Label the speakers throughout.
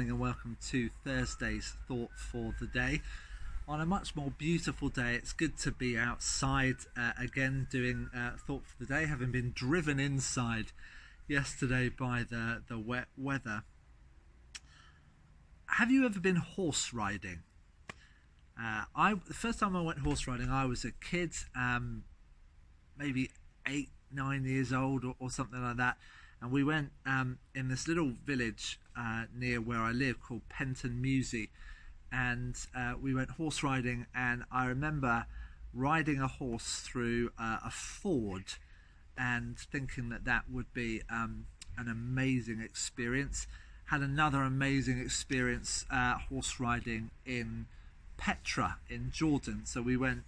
Speaker 1: morning and welcome to Thursday's Thought for the day. On a much more beautiful day, it's good to be outside again doing Thought for the day, having been driven inside yesterday by the wet weather. Have you ever been horse riding? The first time I went horse riding, I was a kid, maybe 8-9 years old or something like that. And we went in this little village near where I live called Penton Musey, and we went horse riding. And I remember riding a horse through a ford and thinking that would be an amazing experience. Had another amazing experience horse riding in Petra in Jordan. So we went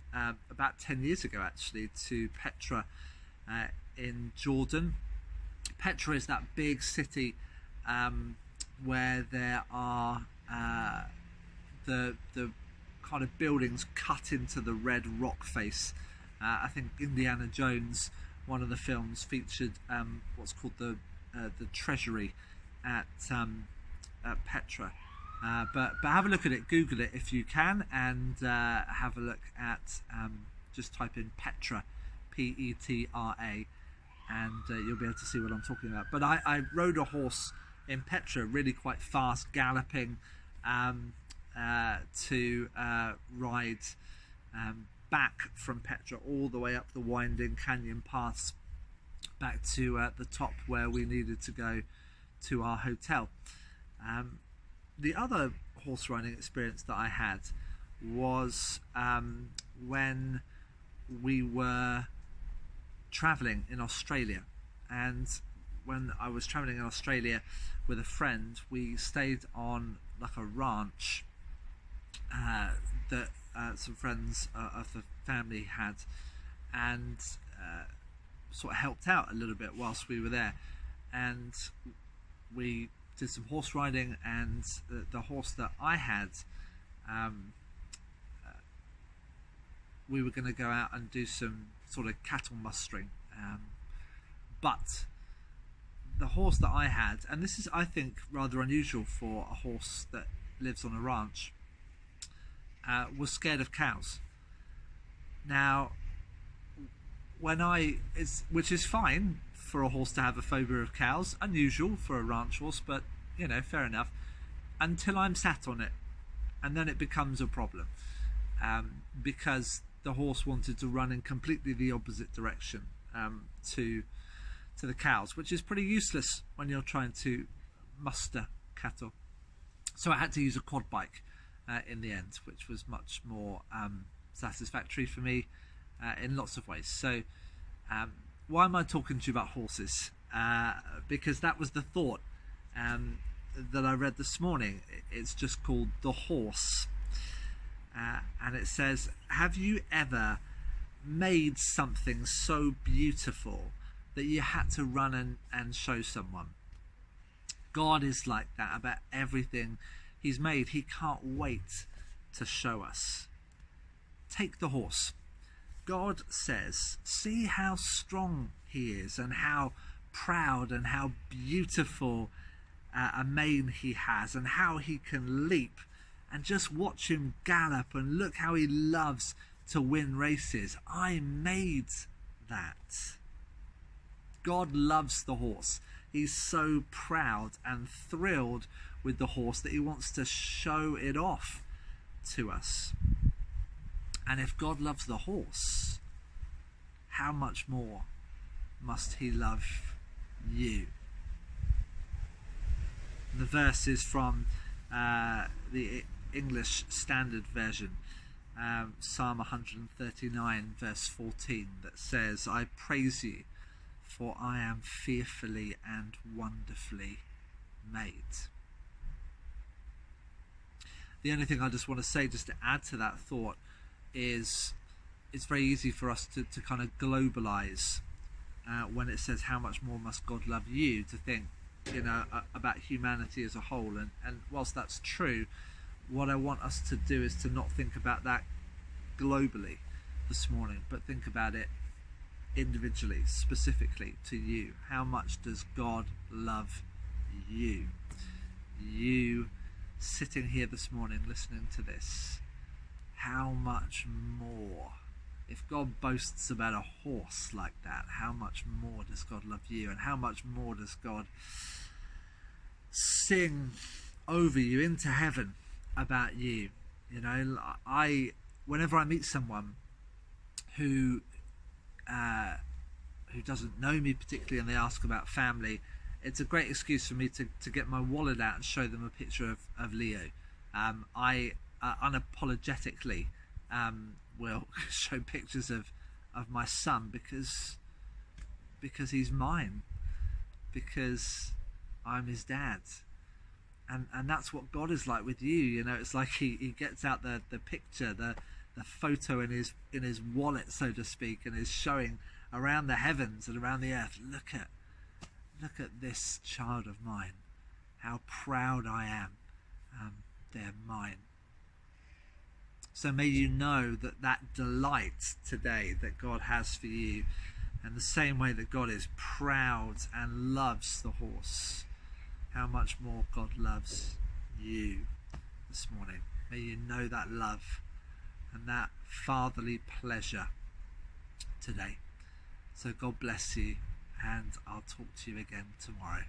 Speaker 1: about 10 years ago actually to Petra in Jordan. Petra is that big city where there are the kind of buildings cut into the red rock face. I think Indiana Jones, one of the films, featured what's called the treasury at Petra. But have a look at it, Google it if you can, and have a look at just type in Petra, Petra, and you'll be able to see what I'm talking about. But I rode a horse in Petra, really quite fast, galloping to ride back from Petra all the way up the winding canyon paths back to the top where we needed to go to our hotel. The other horse riding experience that I had was when we were traveling in Australia. And when I was traveling in Australia with a friend, we stayed on like a ranch that some friends of the family had, and sort of helped out a little bit whilst we were there. And we did some horse riding, and the horse that I had, we were going to go out and do some sort of cattle mustering, but the horse that I had, and this is I think rather unusual for a horse that lives on a ranch, was scared of cows. Now which is fine for a horse to have a phobia of cows, unusual for a ranch horse, but you know, fair enough, until I'm sat on it, and then it becomes a problem, because the horse wanted to run in completely the opposite direction to the cows, which is pretty useless when you're trying to muster cattle. So I had to use a quad bike in the end, which was much more satisfactory for me in lots of ways. So why am I talking to you about horses? Because that was the thought that I read this morning. It's just called The Horse. And it says, have you ever made something so beautiful that you had to run and show someone? God is like that about everything he's made. He can't wait to show us. Take the horse. God says, see how strong he is, and how proud and how beautiful a mane he has, and how he can leap. And just watch him gallop, and look how he loves to win races. I made that. God loves the horse. He's so proud and thrilled with the horse that he wants to show it off to us. And if God loves the horse, how much more must he love you? The verse is from the English Standard Version, Psalm 139 verse 14, that says, I praise you, for I am fearfully and wonderfully made. The only thing I just want to say, just to add to that thought, is it's very easy for us to kind of globalize when it says how much more must God love you, to think, you know, about humanity as a whole. And whilst that's true, what I want us to do is to not think about that globally this morning, but think about it individually, specifically to you. How much does God love you? You sitting here this morning listening to this, how much more, if God boasts about a horse like that, how much more does God love you, and how much more does God sing over you into heaven about you? You know, whenever I meet someone who doesn't know me particularly and they ask about family, it's a great excuse for me to get my wallet out and show them a picture of Leo. I unapologetically will show pictures of my son because he's mine, because I'm his dad. And that's what God is like with you. You know, it's like he gets out the picture, the photo in his wallet, so to speak, and is showing around the heavens and around the earth, look at this child of mine, how proud I am, they're mine. So may you know that delight today that God has for you, and the same way that God is proud and loves the horse, how much more God loves you this morning. May you know that love and that fatherly pleasure today. So God bless you, and I'll talk to you again tomorrow.